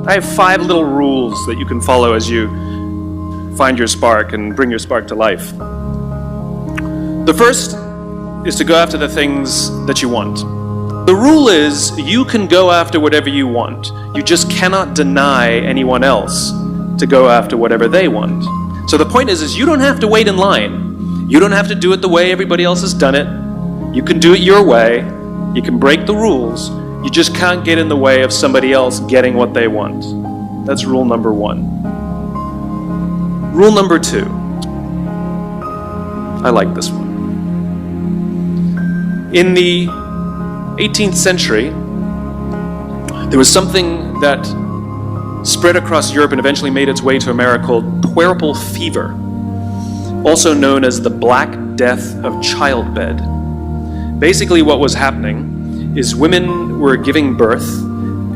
I have 5 little rules that you can follow as you find your spark and bring your spark to life. The first is to go after the things that you want. The rule is you can go after whatever you want. You just cannot deny anyone else to go after whatever they want. So the point is you don't have to wait in line. You don't have to do it the way everybody else has done it. You can do it your way. You can break the rules. You just can't get in the way of somebody else getting what they want. That's rule number 1. Rule number 2. I like this one. In the 18th century, there was something that spread across Europe and eventually made its way to America called puerperal fever, also known as the Black Death of childbed. Basically what was happening is women were giving birth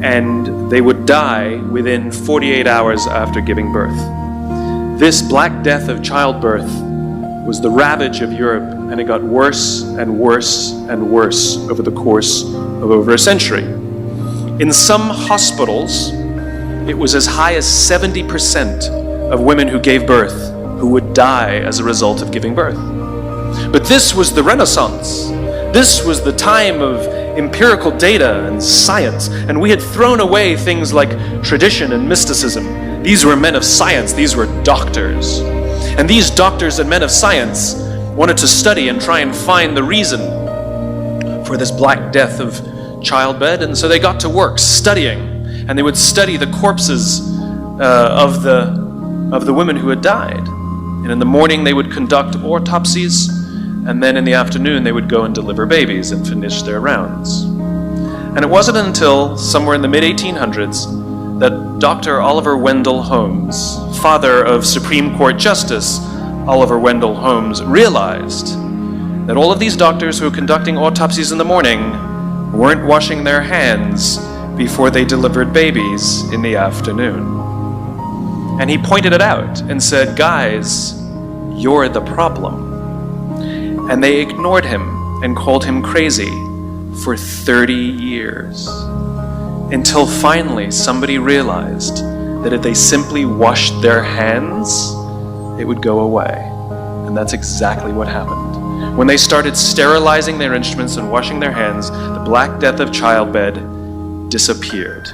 and they would die within 48 hours after giving birth. This Black Death of childbirth was the ravage of Europe, and it got worse and worse and worse over the course of over a century. In some hospitals, it was as high as 70% of women who gave birth who would die as a result of giving birth. But this was the Renaissance. This was the time of empirical data and science, and we had thrown away things like tradition and mysticism. These were men of science, these were doctors. And these doctors and men of science wanted to study and try and find the reason for this Black Death of childbed, and so they got to work studying, and they would study the corpses of the women who had died. And in the morning they would conduct autopsies, and then in the afternoon they would go and deliver babies and finish their rounds. And it wasn't until somewhere in the mid-1800s that Dr. Oliver Wendell Holmes, father of Supreme Court Justice Oliver Wendell Holmes, realized that all of these doctors who were conducting autopsies in the morning weren't washing their hands before they delivered babies in the afternoon. And he pointed it out and said, "Guys, you're the problem." And they ignored him and called him crazy for 30 years. Until finally somebody realized that if they simply washed their hands, it would go away. And that's exactly what happened. When they started sterilizing their instruments and washing their hands, the Black Death of childbed disappeared.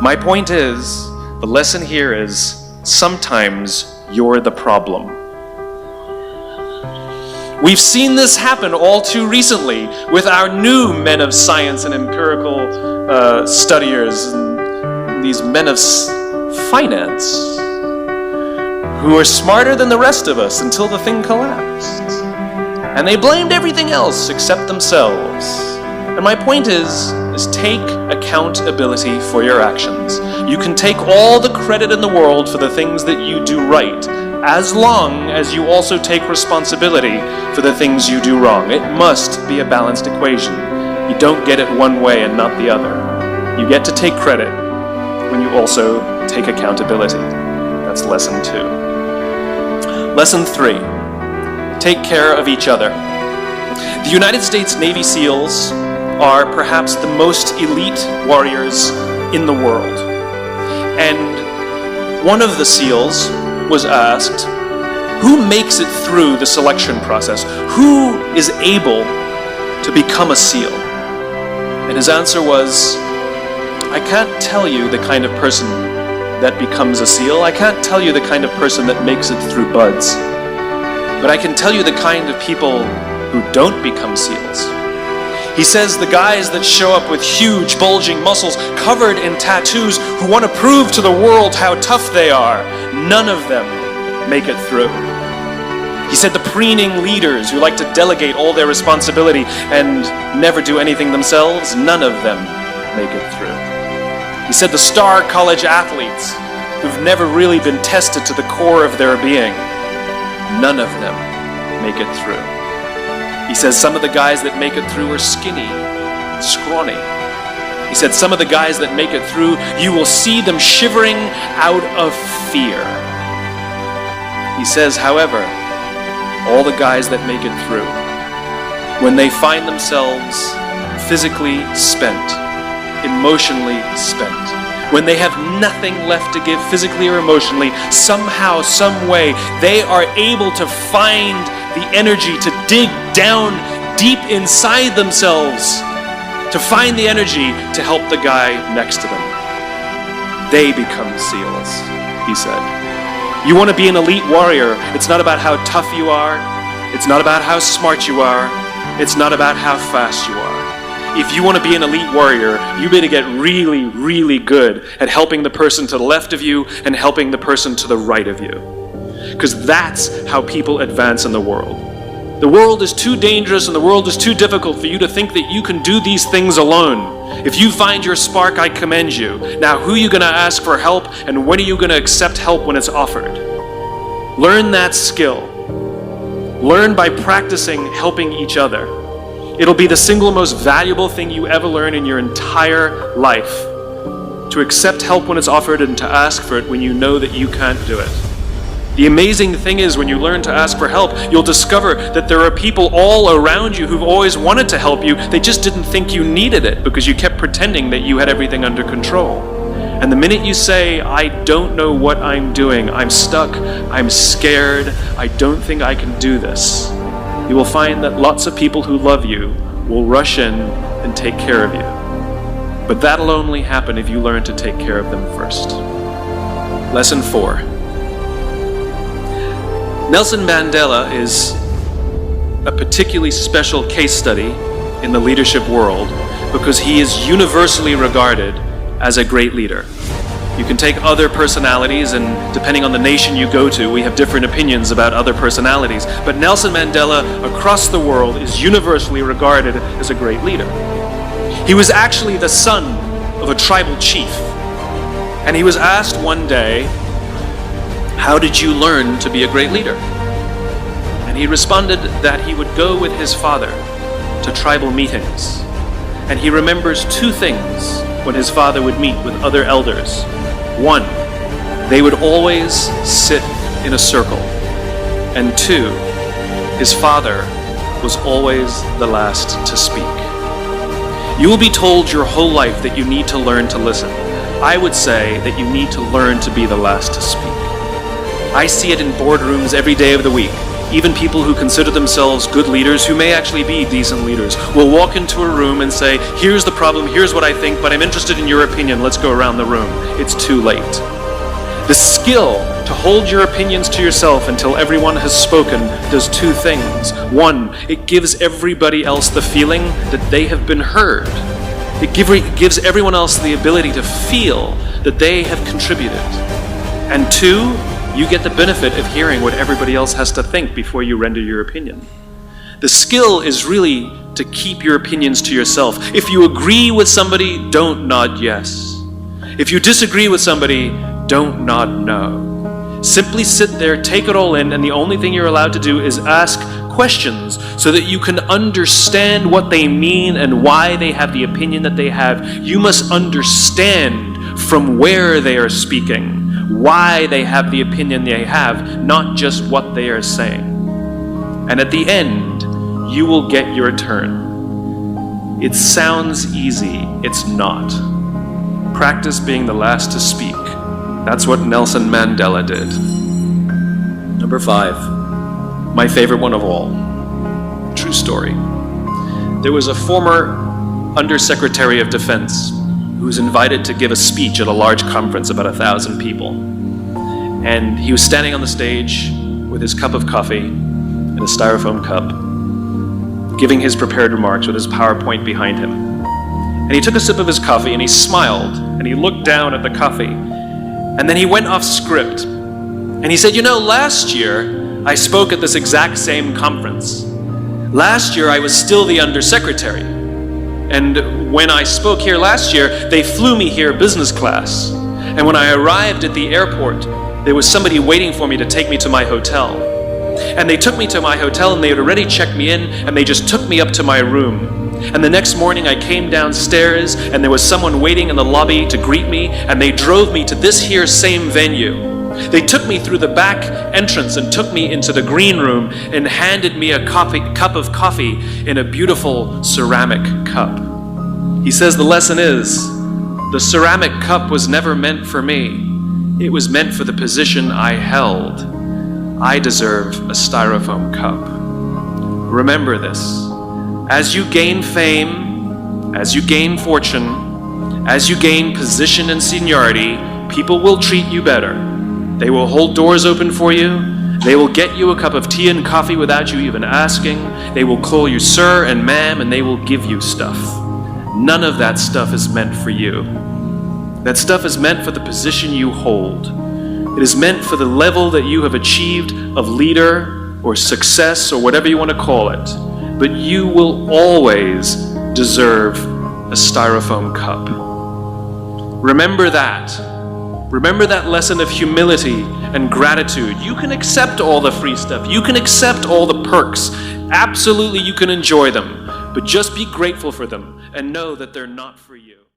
My point is, the lesson here is, sometimes you're the problem. We've seen this happen all too recently with our new men of science and empirical studiers, and these men of finance who are smarter than the rest of us until the thing collapsed. And they blamed everything else except themselves. And my point is take accountability for your actions. You can take all the credit in the world for the things that you do right, as long as you also take responsibility for the things you do wrong. It must be a balanced equation. You don't get it one way and not the other. You get to take credit when you also take accountability. That's lesson 2. Lesson 3, take care of each other. The United States Navy SEALs are perhaps the most elite warriors in the world. And one of the SEALs was asked, who makes it through the selection process? Who is able to become a SEAL? And his answer was, I can't tell you the kind of person that becomes a SEAL. I can't tell you the kind of person that makes it through buds. But I can tell you the kind of people who don't become SEALs. He says the guys that show up with huge bulging muscles covered in tattoos who want to prove to the world how tough they are, none of them make it through. He said the preening leaders who like to delegate all their responsibility and never do anything themselves, none of them make it through. He said the star college athletes who've never really been tested to the core of their being, none of them make it through. He says some of the guys that make it through are skinny, scrawny. He said some of the guys that make it through, you will see them shivering out of fear. He says, however, all the guys that make it through, when they find themselves physically spent, emotionally spent, when they have nothing left to give physically or emotionally, somehow, some way, they are able to find the energy to dig down deep inside themselves, to find the energy to help the guy next to them. They become SEALs, he said. You want to be an elite warrior, it's not about how tough you are, it's not about how smart you are, it's not about how fast you are. If you want to be an elite warrior, you better get really, really good at helping the person to the left of you and helping the person to the right of you. Because that's how people advance in the world. The world is too dangerous and the world is too difficult for you to think that you can do these things alone. If you find your spark, I commend you. Now, who are you going to ask for help, and when are you going to accept help when it's offered? Learn that skill. Learn by practicing helping each other. It'll be the single most valuable thing you ever learn in your entire life. To accept help when it's offered and to ask for it when you know that you can't do it. The amazing thing is, when you learn to ask for help, you'll discover that there are people all around you who've always wanted to help you. They just didn't think you needed it because you kept pretending that you had everything under control. And the minute you say, I don't know what I'm doing, I'm stuck, I'm scared, I don't think I can do this, you will find that lots of people who love you will rush in and take care of you. But that'll only happen if you learn to take care of them first. Lesson 4. Nelson Mandela is a particularly special case study in the leadership world because he is universally regarded as a great leader. You can take other personalities, and depending on the nation you go to, we have different opinions about other personalities. But Nelson Mandela, across the world, is universally regarded as a great leader. He was actually the son of a tribal chief. And he was asked one day, how did you learn to be a great leader? And he responded that he would go with his father to tribal meetings. And he remembers two things when his father would meet with other elders. One, they would always sit in a circle. And two, his father was always the last to speak. You will be told your whole life that you need to learn to listen. I would say that you need to learn to be the last to speak. I see it in boardrooms every day of the week. Even people who consider themselves good leaders, who may actually be decent leaders, will walk into a room and say, here's the problem, here's what I think, but I'm interested in your opinion, let's go around the room. It's too late. The skill to hold your opinions to yourself until everyone has spoken does two things. One, it gives everybody else the feeling that they have been heard. It gives everyone else the ability to feel that they have contributed. And two, you get the benefit of hearing what everybody else has to think before you render your opinion. The skill is really to keep your opinions to yourself. If you agree with somebody, don't nod yes. If you disagree with somebody, don't nod no. Simply sit there, take it all in, and the only thing you're allowed to do is ask questions so that you can understand what they mean and why they have the opinion that they have. You must understand from where they are speaking, why they have the opinion they have, not just what they are saying. And at the end, you will get your turn. It sounds easy, it's not. Practice being the last to speak. That's what Nelson Mandela did. Number 5, my favorite one of all. True story. There was a former Undersecretary of Defense who was invited to give a speech at a large conference, about 1,000 people. And he was standing on the stage with his cup of coffee in a styrofoam cup, giving his prepared remarks with his PowerPoint behind him. And he took a sip of his coffee and he smiled and he looked down at the coffee. And then he went off script. And he said, you know, last year I spoke at this exact same conference. Last year I was still the Undersecretary. And when I spoke here last year, they flew me here business class. And when I arrived at the airport, there was somebody waiting for me to take me to my hotel. And they took me to my hotel and they had already checked me in and they just took me up to my room. And the next morning I came downstairs and there was someone waiting in the lobby to greet me and they drove me to this here same venue. They took me through the back entrance and took me into the green room and handed me a cup of coffee in a beautiful ceramic cup. He says the lesson is, The ceramic cup was never meant for me. It was meant for the position I held. I deserve a styrofoam cup. Remember this. As you gain fame, as you gain fortune, as you gain position and seniority, people will treat you better. They will hold doors open for you. They will get you a cup of tea and coffee without you even asking. They will call you sir and ma'am, and they will give you stuff. None of that stuff is meant for you. That stuff is meant for the position you hold. It is meant for the level that you have achieved of leader or success or whatever you want to call it. But you will always deserve a styrofoam cup. Remember that. Remember that lesson of humility and gratitude. You can accept all the free stuff. You can accept all the perks. Absolutely, you can enjoy them. But just be grateful for them and know that they're not for you.